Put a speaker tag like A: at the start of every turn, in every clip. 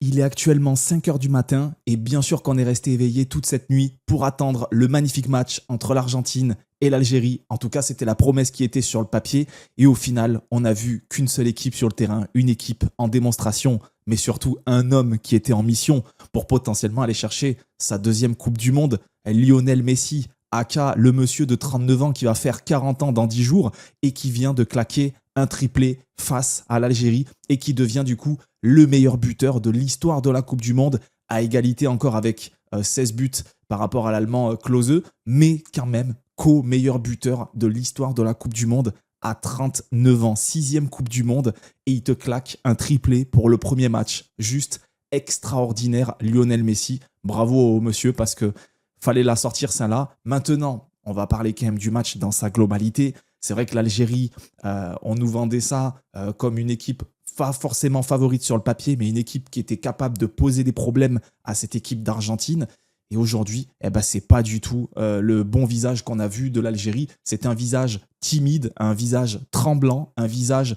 A: Il est actuellement 5 heures du matin et bien sûr qu'on est resté éveillé toute cette nuit pour attendre le magnifique match entre l'Argentine et l'Algérie. En tout cas, c'était la promesse qui était sur le papier et au final, on n'a vu qu'une seule équipe sur le terrain, une équipe en démonstration, mais surtout un homme qui était en mission pour potentiellement aller chercher sa deuxième Coupe du Monde, Lionel Messi, aka le monsieur de 39 ans qui va faire 40 ans dans 10 jours et qui vient de claquer un triplé face à l'Algérie et qui devient du coup le meilleur buteur de l'histoire de la Coupe du Monde, à égalité encore avec 16 buts par rapport à l'Allemand Klose, mais quand même co-meilleur buteur de l'histoire de la Coupe du Monde à 39 ans, sixième Coupe du Monde, et il te claque un triplé pour le premier match. Juste extraordinaire, Lionel Messi. Bravo au monsieur parce que fallait la sortir celle-là. Maintenant, on va parler quand même du match dans sa globalité. C'est vrai que l'Algérie, on nous vendait ça comme une équipe pas forcément favorite sur le papier, mais une équipe qui était capable de poser des problèmes à cette équipe d'Argentine. Et aujourd'hui, c'est pas du tout le bon visage qu'on a vu de l'Algérie. C'est un visage timide, un visage tremblant, un visage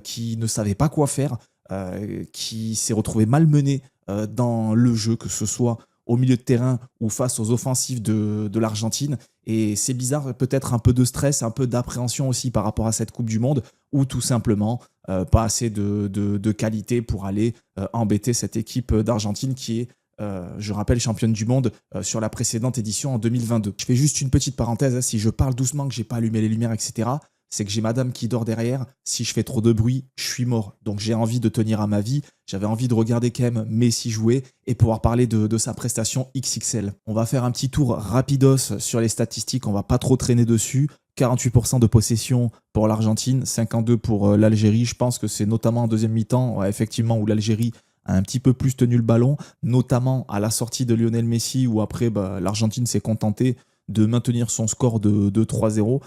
A: qui ne savait pas quoi faire, qui s'est retrouvé malmené dans le jeu, que ce soit au milieu de terrain ou face aux offensives de l'Argentine. Et c'est bizarre, peut-être un peu de stress, un peu d'appréhension aussi par rapport à cette Coupe du Monde, ou tout simplement pas assez de qualité pour aller embêter cette équipe d'Argentine qui est, je rappelle, championne du monde sur la précédente édition en 2022. Je fais juste une petite parenthèse, hein, si je parle doucement, que j'ai pas allumé les lumières, etc., c'est que j'ai madame qui dort derrière. Si je fais trop de bruit, je suis mort. Donc j'ai envie de tenir à ma vie. J'avais envie de regarder quand même Messi jouer et pouvoir parler de sa prestation XXL. On va faire un petit tour rapidos sur les statistiques. On va pas trop traîner dessus. 48% de possession pour l'Argentine, 52% pour l'Algérie. Je pense que c'est notamment en deuxième mi-temps, ouais, effectivement, où l'Algérie a un petit peu plus tenu le ballon, notamment à la sortie de Lionel Messi, où après l'Argentine s'est contentée de maintenir son score de 3-0.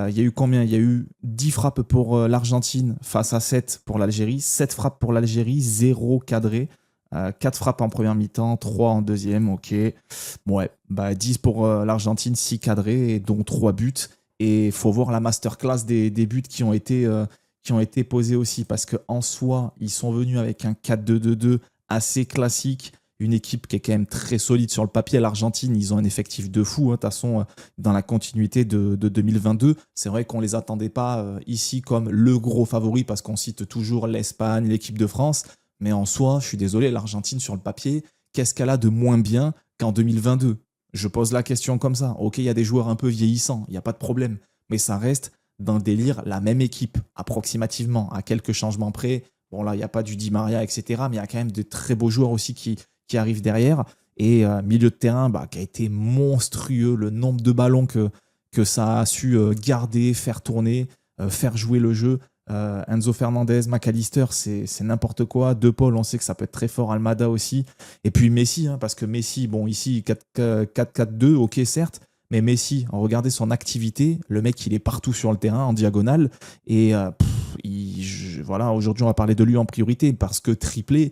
A: Il y a eu combien? Il y a eu 10 frappes pour l'Argentine face à 7 pour l'Algérie. 7 frappes pour l'Algérie, 0 cadré. 4 frappes en première mi-temps, 3 en deuxième, ok. Ouais, 10 pour l'Argentine, 6 cadrés, et dont 3 buts. Et il faut voir la masterclass des buts qui ont été posés aussi, parce qu'en soi, ils sont venus avec un 4-2-2-2 assez classique, une équipe qui est quand même très solide sur le papier. L'Argentine, ils ont un effectif de fou. De toute façon, dans la continuité de 2022, c'est vrai qu'on ne les attendait pas ici comme le gros favori parce qu'on cite toujours l'Espagne, l'équipe de France. Mais en soi, je suis désolé, l'Argentine sur le papier, qu'est-ce qu'elle a de moins bien qu'en 2022? Je pose la question comme ça. Ok, il y a des joueurs un peu vieillissants, il n'y a pas de problème. Mais ça reste d'un délire la même équipe, approximativement, à quelques changements près. Bon, là, il n'y a pas du Di Maria, etc. Mais il y a quand même de très beaux joueurs aussi qui arrive derrière. Et milieu de terrain qui a été monstrueux, le nombre de ballons que ça a su garder, faire tourner, faire jouer le jeu. Enzo Fernandez, McAllister, c'est n'importe quoi. De Paul, on sait que ça peut être très fort. Almada aussi. Et puis Messi, parce que Messi, bon, ici, 4-4-2, ok, certes. Mais Messi, regardez son activité. Le mec, il est partout sur le terrain, en diagonale. Et voilà, aujourd'hui, on va parler de lui en priorité parce que triplé,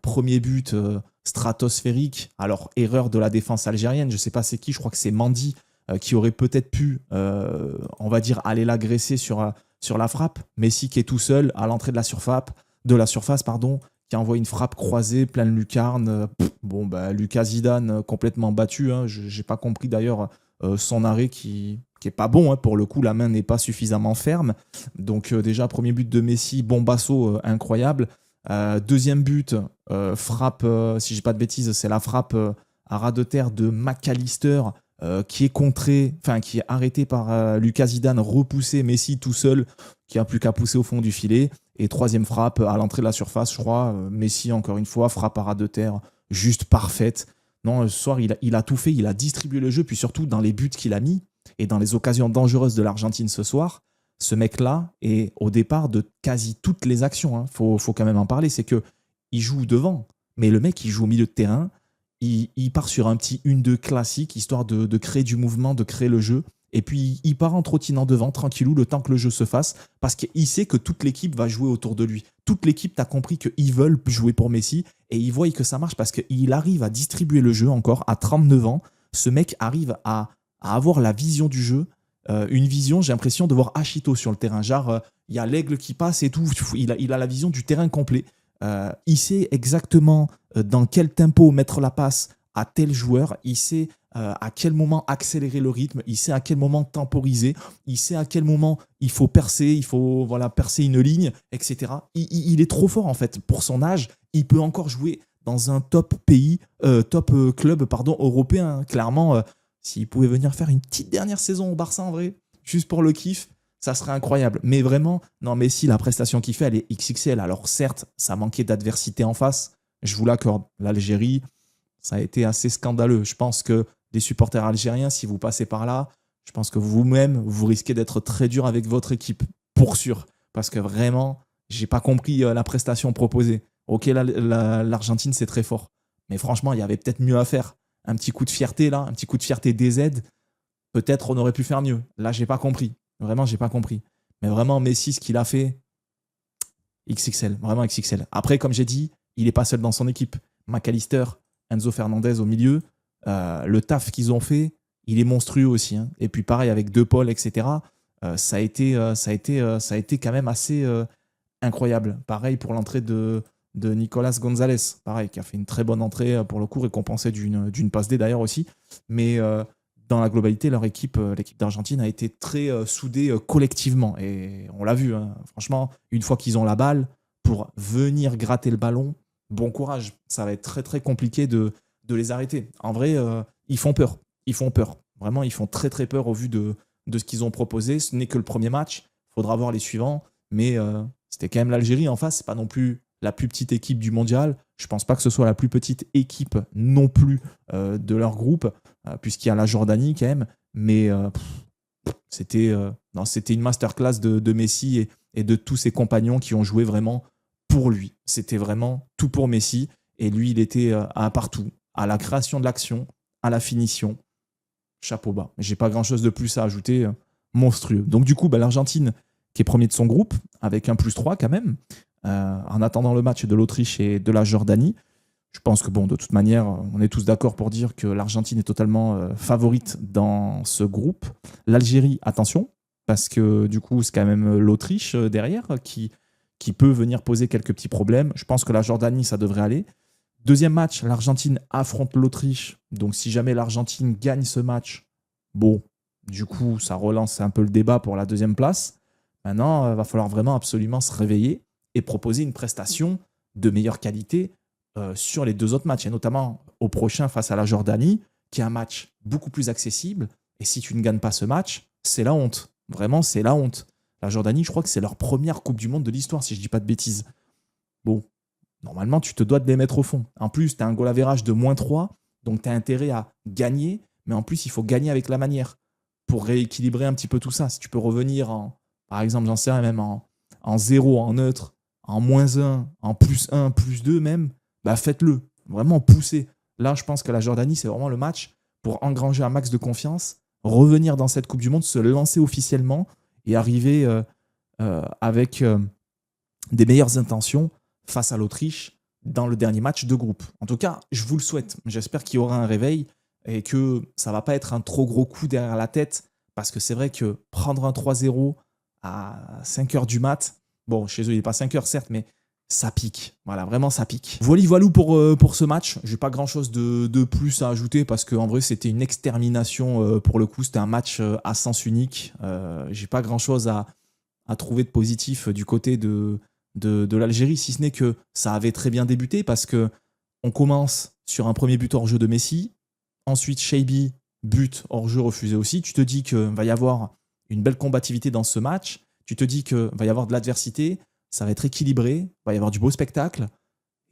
A: premier but stratosphérique. Alors, erreur de la défense algérienne. Je ne sais pas c'est qui, je crois que c'est Mandy qui aurait peut-être pu, on va dire, aller l'agresser sur la frappe. Messi qui est tout seul à l'entrée de la surface, qui envoie une frappe croisée, pleine lucarne. Lucas Zidane complètement battu. Je n'ai pas compris d'ailleurs son arrêt qui est pas bon. Pour le coup, la main n'est pas suffisamment ferme. Donc déjà, premier but de Messi, bombasso, incroyable. Deuxième but, frappe, si je dis pas de bêtises, c'est la frappe à ras de terre de McAllister qui est contré, qui est arrêté par Lucas Zidane, repoussé, Messi tout seul, qui a plus qu'à pousser au fond du filet. Et troisième frappe à l'entrée de la surface, je crois. Messi, encore une fois, frappe à ras de terre, juste parfaite. Non, ce soir, il a tout fait, il a distribué le jeu, puis surtout dans les buts qu'il a mis et dans les occasions dangereuses de l'Argentine ce soir. Ce mec-là est au départ de quasi toutes les actions. Faut quand même en parler. C'est qu'il joue devant, mais le mec, il joue au milieu de terrain. Il part sur un petit 1-2 classique, histoire de créer du mouvement, de créer le jeu. Et puis, il part en trottinant devant, tranquillou, le temps que le jeu se fasse, parce qu'il sait que toute l'équipe va jouer autour de lui. Toute l'équipe, t'as compris qu'ils veulent jouer pour Messi, et ils voient que ça marche parce qu'il arrive à distribuer le jeu encore à 39 ans. Ce mec arrive à avoir la vision du jeu, une vision, j'ai l'impression de voir Hachito sur le terrain. Genre, il y a l'aigle qui passe et tout, il a la vision du terrain complet. Il sait exactement dans quel tempo mettre la passe à tel joueur. Il sait à quel moment accélérer le rythme. Il sait à quel moment temporiser. Il sait à quel moment il faut percer. Il faut percer une ligne, etc. Il est trop fort en fait. Pour son âge, il peut encore jouer dans un top pays, club européen. Clairement, s'il pouvait venir faire une petite dernière saison au Barça en vrai, juste pour le kiff, ça serait incroyable. Mais vraiment, non, Messi, la prestation qu'il fait, elle est XXL. Alors certes, ça manquait d'adversité en face. Je vous l'accorde. L'Algérie, ça a été assez scandaleux. Je pense que les supporters algériens, si vous passez par là, je pense que vous-même, vous risquez d'être très dur avec votre équipe, pour sûr. Parce que vraiment, j'ai pas compris la prestation proposée. Ok, l'Argentine, c'est très fort. Mais franchement, il y avait peut-être mieux à faire. Un petit coup de fierté, là, un petit coup de fierté DZ. Peut-être on aurait pu faire mieux. Là, j'ai pas compris. Vraiment, j'ai pas compris. Mais vraiment, Messi, ce qu'il a fait, XXL. Vraiment XXL. Après, comme j'ai dit, il n'est pas seul dans son équipe. McAllister, Enzo Fernandez au milieu, le taf qu'ils ont fait, il est monstrueux aussi. Hein. Et puis pareil avec De Paul, etc. Ça a été quand même assez incroyable. Pareil pour l'entrée de Nicolas Gonzalez, pareil, qui a fait une très bonne entrée pour le coup, récompensée d'une passe D d'ailleurs aussi. Mais dans la globalité, leur équipe, l'équipe d'Argentine, a été très soudée collectivement. Et on l'a vu, hein. Franchement, une fois qu'ils ont la balle, pour venir gratter le ballon, bon courage. Ça va être très très compliqué de les arrêter. En vrai, ils font peur. Ils font peur. Vraiment, ils font très très peur au vu de ce qu'ils ont proposé. Ce n'est que le premier match. Il faudra voir les suivants. Mais c'était quand même l'Algérie en face. C'est pas non plus la plus petite équipe du mondial. Je pense pas que ce soit la plus petite équipe non plus de leur groupe, puisqu'il y a la Jordanie quand même. Mais c'était une masterclass de Messi et de tous ses compagnons qui ont joué vraiment pour lui. C'était vraiment tout pour Messi. Et lui, il était à partout, à la création de l'action, à la finition. Chapeau bas. J'ai pas grand-chose de plus à ajouter. Monstrueux. Donc du coup, l'Argentine, qui est premier de son groupe, avec un +3 quand même, en attendant le match de l'Autriche et de la Jordanie. Je pense que, de toute manière, on est tous d'accord pour dire que l'Argentine est totalement favorite dans ce groupe. L'Algérie, attention, parce que du coup, c'est quand même l'Autriche derrière qui peut venir poser quelques petits problèmes. Je pense que la Jordanie, ça devrait aller. Deuxième match, l'Argentine affronte l'Autriche. Donc, si jamais l'Argentine gagne ce match, du coup, ça relance un peu le débat pour la deuxième place. Maintenant, il va falloir vraiment absolument se réveiller et proposer une prestation de meilleure qualité sur les deux autres matchs, et notamment au prochain face à la Jordanie, qui est un match beaucoup plus accessible. Et si tu ne gagnes pas ce match, c'est la honte. Vraiment, c'est la honte. La Jordanie, je crois que c'est leur première Coupe du Monde de l'histoire, si je ne dis pas de bêtises. Normalement, tu te dois de les mettre au fond. En plus, tu as un goal average de -3, donc tu as intérêt à gagner, mais en plus, il faut gagner avec la manière pour rééquilibrer un petit peu tout ça. Si tu peux revenir par exemple, j'en sais rien, même en 0, en neutre, en -1, en +1, +2 même, faites-le. Vraiment poussez. Là, je pense que la Jordanie, c'est vraiment le match pour engranger un max de confiance, revenir dans cette Coupe du Monde, se lancer officiellement et arriver avec des meilleures intentions face à l'Autriche dans le dernier match de groupe. En tout cas, je vous le souhaite. J'espère qu'il y aura un réveil et que ça ne va pas être un trop gros coup derrière la tête, parce que c'est vrai que prendre un 3-0 à 5h du mat, chez eux, il n'est pas 5h certes, mais ça pique. Voilà, vraiment, ça pique. Voilà pour ce match. Je n'ai pas grand-chose de plus à ajouter, parce qu'en vrai, c'était une extermination pour le coup. C'était un match à sens unique. Je n'ai pas grand-chose à trouver de positif du côté de l'Algérie, si ce n'est que ça avait très bien débuté, parce que on commence sur un premier but hors jeu de Messi, ensuite Cheibi, but hors jeu refusé aussi. Tu te dis qu'il va y avoir une belle combativité dans ce match, tu te dis qu'il va y avoir de l'adversité, ça va être équilibré, il va y avoir du beau spectacle,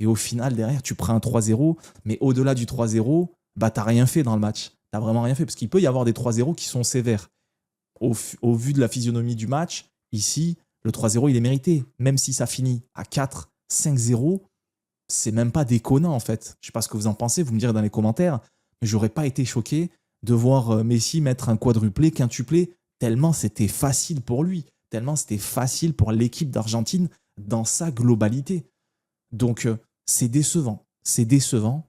A: et au final derrière tu prends un 3-0, mais au-delà du 3-0, t'as rien fait dans le match, t'as vraiment rien fait, parce qu'il peut y avoir des 3-0 qui sont sévères. Au vu de la physionomie du match, ici, le 3-0, il est mérité. Même si ça finit à 4, 5-0, c'est même pas déconnant en fait. Je sais pas ce que vous en pensez, vous me direz dans les commentaires, mais j'aurais pas été choqué de voir Messi mettre un quadruplé, quintuplé, tellement c'était facile pour lui, tellement c'était facile pour l'équipe d'Argentine dans sa globalité. Donc c'est décevant,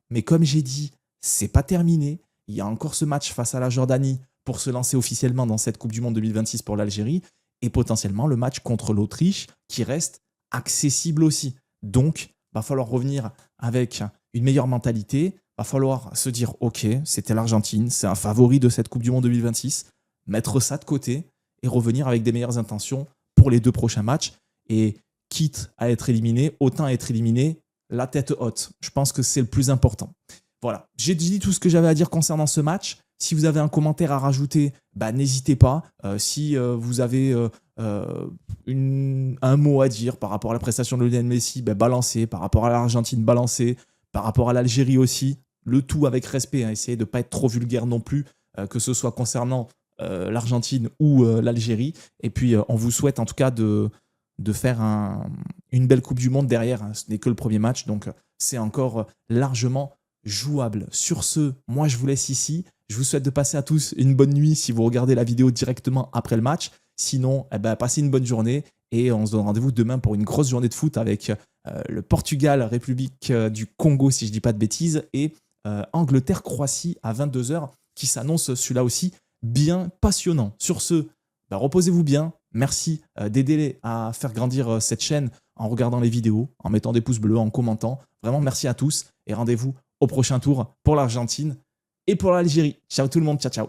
A: mais comme j'ai dit, c'est pas terminé. Il y a encore ce match face à la Jordanie pour se lancer officiellement dans cette Coupe du Monde 2026 pour l'Algérie, et potentiellement le match contre l'Autriche qui reste accessible aussi. Donc, va falloir revenir avec une meilleure mentalité. Va falloir se dire, ok, c'était l'Argentine, c'est un favori de cette Coupe du Monde 2026. Mettre ça de côté et revenir avec des meilleures intentions pour les 2 prochains matchs. Et quitte à être éliminé, autant être éliminé la tête haute. Je pense que c'est le plus important. Voilà, j'ai dit tout ce que j'avais à dire concernant ce match. Si vous avez un commentaire à rajouter, n'hésitez pas. Si vous avez un mot à dire par rapport à la prestation de Lionel Messi, balancez. Par rapport à l'Argentine, balancez. Par rapport à l'Algérie aussi, le tout avec respect. Essayez de ne pas être trop vulgaire non plus, que ce soit concernant l'Argentine ou l'Algérie. Et puis, on vous souhaite en tout cas de faire une belle Coupe du Monde derrière. Ce n'est que le premier match, donc c'est encore largement jouable. Sur ce, moi je vous laisse ici. Je vous souhaite de passer à tous une bonne nuit si vous regardez la vidéo directement après le match. Sinon, passez une bonne journée et on se donne rendez-vous demain pour une grosse journée de foot avec le Portugal, République du Congo si je ne dis pas de bêtises, et Angleterre-Croatie à 22h qui s'annonce celui-là aussi bien passionnant. Sur ce, reposez-vous bien. Merci d'aider à faire grandir cette chaîne en regardant les vidéos, en mettant des pouces bleus, en commentant. Vraiment, merci à tous et rendez-vous au prochain tour pour l'Argentine et pour l'Algérie. Ciao tout le monde, ciao ciao.